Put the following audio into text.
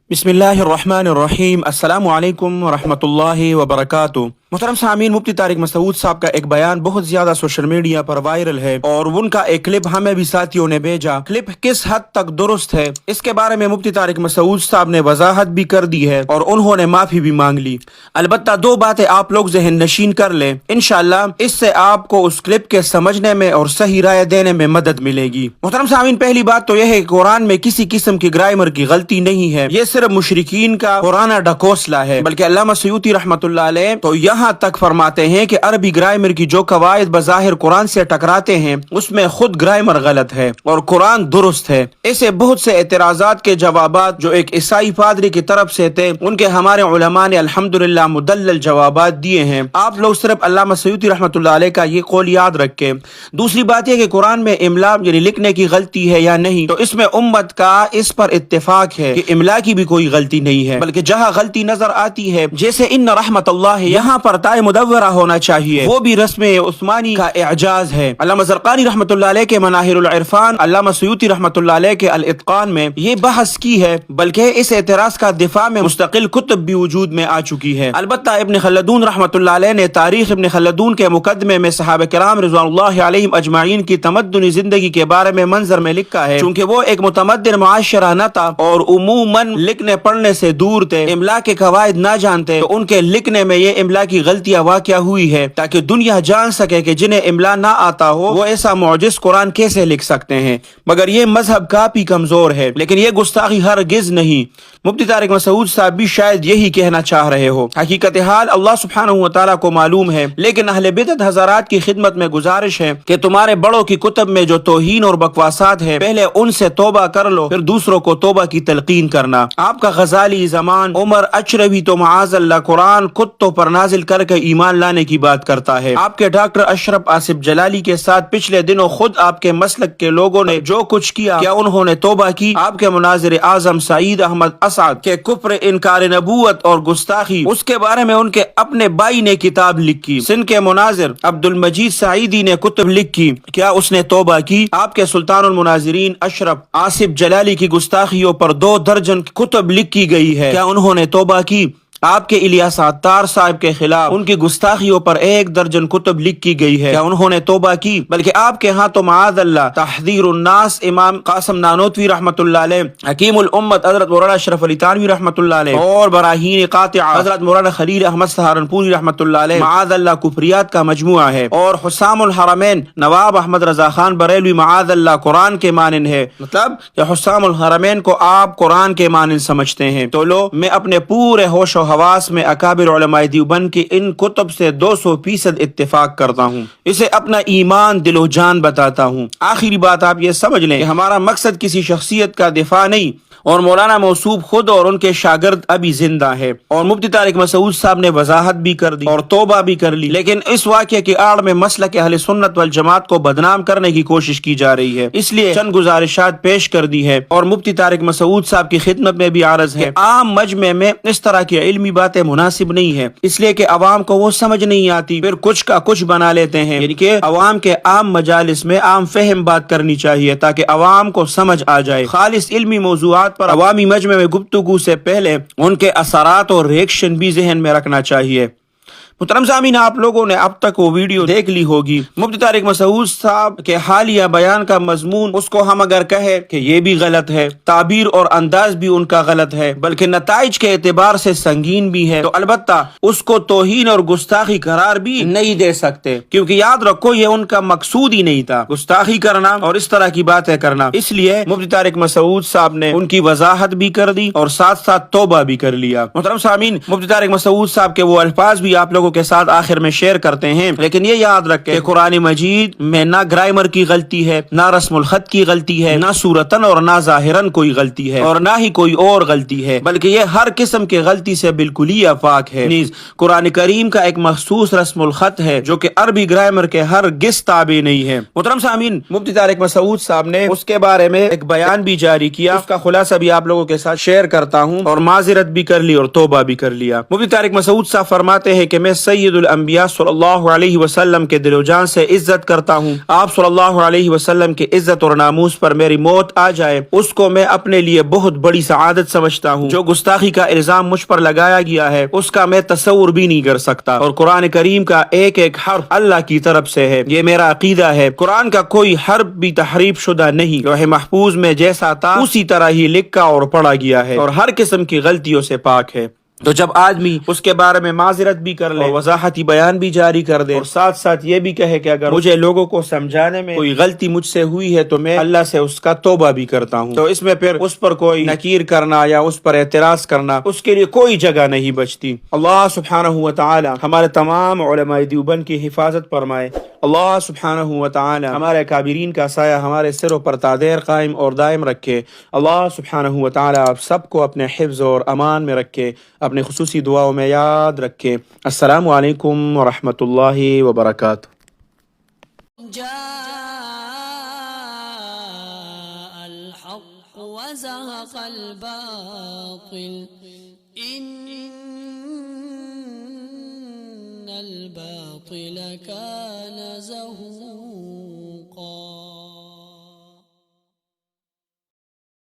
बिस्मिल्लाहिर्रहमानिर्रहीम। अस्सलामु अलैकुम वरहमतुल्लाहि वबरकातुहू। मोहतरम सामीन, मुफ्ती तारिक मसूद साहब का एक बयान बहुत ज्यादा सोशल मीडिया पर वायरल है और उनका एक क्लिप हमें भी साथियों ने भेजा। क्लिप किस हद तक दुरुस्त है इसके बारे में मुफ्ती तारिक मसूद साहब ने वजाहत भी कर दी है और उन्होंने माफी भी मांग ली। अलबत्ता दो बातें आप लोग ज़हन नशीन कर लें, इंशाअल्लाह इससे आपको उस क्लिप के समझने में और सही राय देने में मदद मिलेगी। मोहतरम सामीन, पहली बात तो यह है कि कुरान में किसी किस्म की ग्रामर की गलती नहीं है, ये सिर्फ मुशरिकीन का पुराना ढकोसला है। बल्कि अल्लामा सयूती रहमतुल्लाह अलैह तो यहाँ तक फरमाते हैं कि अरबी ग्रामर की जो कवायद बज़ाहिर कुरान से टकराते हैं उसमें खुद ग्रामर गलत है और कुरान दुरुस्त है। ऐसे बहुत से एतराजात के जवाबात जो एक ईसाई पादरी की तरफ से थे उनके हमारे उलमा ने अल्हम्दुलिल्लाह मुदल्लल जवाबात दिए हैं। आप लोग सिर्फ अल्लामा सयूती रहमतुल्लाह अलैह का ये कौल याद रखें। दूसरी बात यह कि कुरान में इमला यानी लिखने की गलती है या नहीं, तो इसमें उम्मत का इस पर इत्तेफाक है कि इमला की भी कोई गलती नहीं है, बल्कि जहाँ गलती नजर आती है जैसे इन्न रहमतुल्लाह यहाँ पर ताए मुदव्वरा होना चाहिए, वो भी रस्म उस्मानी का एजाज है। अल्लामा ज़रक़ानी रहमतुल्लाह अलैह के मनाहिरुल इरफान, अल्लामा सयूती रहमतुल्लाह अलैह के अल इत्क़ान में ये बहस की है, बल्कि इस एतराज का दिफा में मुस्तकिल कुतुब भी वजूद में आ चुकी है। अलबत्ता इब्न खल्दून रहमतुल्लाह अलैह ने तारीख इब्न खल्दून के मुकदमे में सहाबा किराम रिज़वानुल्लाहि अलैहिम अजमाइन की तमद्दुनी जिंदगी के बारे में मंजर में लिखा है, चूँकि वो एक मुतमद्दिन मुआशरा न था और उमूमन लिखने पढ़ने से दूर थे, इमला के कवायद ना जानते, तो उनके लिखने में ये इमला की गलतियां वाक़या हुई है ताकि दुनिया जान सके कि जिन्हें इमला ना आता हो वो ऐसा मौजिज़ कुरान कैसे लिख सकते हैं। मगर ये मजहब काफी कमजोर है, लेकिन ये गुस्ताखी हरगिज नहीं। मुफ्ती तारिक मसूद साहब भी शायद यही कहना चाह रहे हो। हकीकत हाल अल्लाह सुब्हानहू व तआला को मालूम है, लेकिन अहले बिदअत हज़रात की खिदमत में गुजारिश है कि तुम्हारे बड़ों की कुतुब में जो तौहीन और बकवासात है पहले उनसे तौबा कर लो, फिर दूसरों को तौबा की तलकीन करना। आपका गजाली, ज़मान, उमर, अशरफी तो माअज़ल्लाह कुरान कुत्तों पर नाजिल करके ईमान लाने की बात करता है। आपके डॉक्टर अशरफ आसिफ जलाली के साथ पिछले दिनों खुद आपके मसलक के लोगों ने जो कुछ किया, क्या उन्होंने तौबा की? आपके मुनाजिर आजम सईद अहमद असद के कुफ्र, इनकार नबूवत और गुस्ताखी, उसके बारे में उनके अपने भाई ने किताब लिखी। सिंध के मुनाजिर अब्दुल मजीद सईदी ने कुतुब लिखी, क्या उसने तौबा की? आपके सुल्तानुल मुनाजिरीन अशरफ आसिफ जलाली की गुस्ताखियों पर 2 दर्जन कुतुब लिखी गई है, क्या उन्होंने तौबा की? आपके इलियास अत्तार साहब के खिलाफ उनकी गुस्ताखियों पर 1 दर्जन कुतुब लिखी गई है, क्या उन्होंने तौबा की? बल्कि आपके यहाँ तो माअज़ल्लाह तहज़ीरुन नास इमाम कासिम नानोतवी रहमतुल्लाह अलैह, हकीमुल उम्मत हज़रत मौलाना अशरफ अली थानवी रहमतुल्लाह अलैह और बराहीन क़ातिआ हज़रत मौलाना खलील अहमद सहारनपुरी रहमतुल्लाह अलैह माअज़ल्लाह कुफरियात का मजमुआ है, और हुस्सामुल हरमैन नवाब अहमद रज़ा खान बरेलवी माअज़ल्लाह कुरान के मानिन है। मतलब हुस्सामुल हरमैन को आप कुरान के मानिन समझते हैं, तो लो मैं अपने पूरे होश हवास में अकाबिर उलमाए देवबंद की इन कुतुब से 200% इत्तेफाक करता हूँ, इसे अपना ईमान दिलो जान बताता हूँ। आखिरी बात आप ये समझ लें कि हमारा मकसद किसी शख्सियत का दिफा नहीं, और मौलाना मौसूफ खुद और उनके शागिर्द अभी जिंदा है, और मुफ्ती तारिक मसूद साहब ने वजाहत भी कर दी और तौबा भी कर ली, लेकिन इस वाक़े की आड़ में मसलक अहले सुन्नत वल जमात को बदनाम करने की कोशिश की जा रही है। इसलिए चंद गुजारिशात पेश कर दी है और मुफ्ती तारिक मसूद साहब की खिदमत में भी आरज है। आम मजमे में इस तरह की इल्मी बातें मुनासिब नहीं है, इसलिए कि अवाम को वो समझ नहीं आती, फिर कुछ का कुछ बना लेते हैं। यानी कि अवाम के आम मजालिस में आम फहम बात करनी चाहिए ताकि अवाम को समझ आ जाए। खालिस इल्मी मौज़ूआत पर अवामी मजमे में गुफ्तगू से पहले उनके असरात और रिएक्शन भी जहन में रखना चाहिए। मुहतरम सामीन, आप लोगों ने अब तक वो वीडियो देख ली होगी। मुफ्ती तारिक मसूद साहब के हालिया बयान का मजमून, उसको हम अगर कहे कि ये भी गलत है, ताबीर और अंदाज भी उनका गलत है, बल्कि नताइज के एतबार से संगीन भी है, तो अलबत्ता उसको तौहीन और गुस्ताखी करार भी नहीं दे सकते, क्योंकि याद रखो ये उनका मकसूद ही नहीं था, गुस्ताखी करना और इस तरह की बातें करना। इसलिए मुफ्ती तारिक मसूद साहब ने उनकी वजाहत भी कर दी और साथ साथ तौबा भी कर लिया। मुहतरम सामीन, मुफ्ती तारिक मसूद साहब के वो अल्फाज भी आप लोगों के साथ आखिर में शेयर करते हैं, लेकिन ये याद रखें कुरान मजीद में ना ग्रामर की गलती है, ना रस्मुल खत की गलती है, ना सूरतन और ना जाहिरन कोई गलती है, और ना ही कोई और गलती है, बल्कि ये हर किस्म की गलती से बिल्कुल ही आफाक है। नीज कुरान करीम का एक मखसूस रस्मुल खत है जो कि अरबी ग्रामर के हर गिस ताबे नहीं है। मुहतरम सामीन, मुफ्ती तारिक मसूद साहब ने उसके बारे में एक बयान भी जारी किया, उसका खुलासा भी आप लोगों के साथ शेयर करता हूँ, और माजिरत भी कर ली और तौबा भी कर लिया। मुफ्ती तारिक मसूद साहब फरमाते हैं कि मैं سید الانبیاء صلی اللہ علیہ وسلم کے دل و جان سے عزت کرتا ہوں. آپ صلی اللہ علیہ وسلم کے عزت اور ناموس پر میری موت آ جائے اس کو میں اپنے لیے بہت بڑی سعادت سمجھتا ہوں. جو گستاخی کا الزام مجھ پر لگایا گیا ہے اس کا میں تصور بھی نہیں کر سکتا، اور قرآن کریم کا ایک ایک حرف اللہ کی طرف سے ہے. یہ میرا عقیدہ ہے. قرآن کا کوئی حرف بھی تحریف شدہ نہیں. لوح محفوظ میں جیسا تھا اسی طرح ہی لکھا اور پڑھا گیا ہے، اور ہر قسم کی غلطیوں سے پاک ہے. تو جب آدمی اس کے بارے میں معذرت بھی کر لے، وضاحتی بیان بھی جاری کر دے، اور ساتھ ساتھ یہ بھی کہے کہ اگر مجھے لوگوں کو سمجھانے میں کوئی غلطی مجھ سے ہوئی ہے تو میں اللہ سے اس کا توبہ بھی کرتا ہوں، تو اس میں پھر اس پر کوئی نکیر کرنا یا اس پر اعتراض کرنا اس کے لیے کوئی جگہ نہیں بچتی. اللہ سبحانہ و تعالی ہمارے تمام علماء دیوبند کی حفاظت فرمائے. اللہ سبحانہ و تعالی ہمارے کابرین کا سایہ ہمارے سروں پر تادیر قائم اور دائم رکھے. اللہ سبحانہ و تعالی آپ سب کو اپنے حفظ اور امان میں رکھے، اپنے خصوصی دعاؤں میں یاد رکھے. السلام علیکم ورحمۃ اللہ وبرکاتہ. جاء الحق وزهق الباطل إن الباطل كان زهوقا.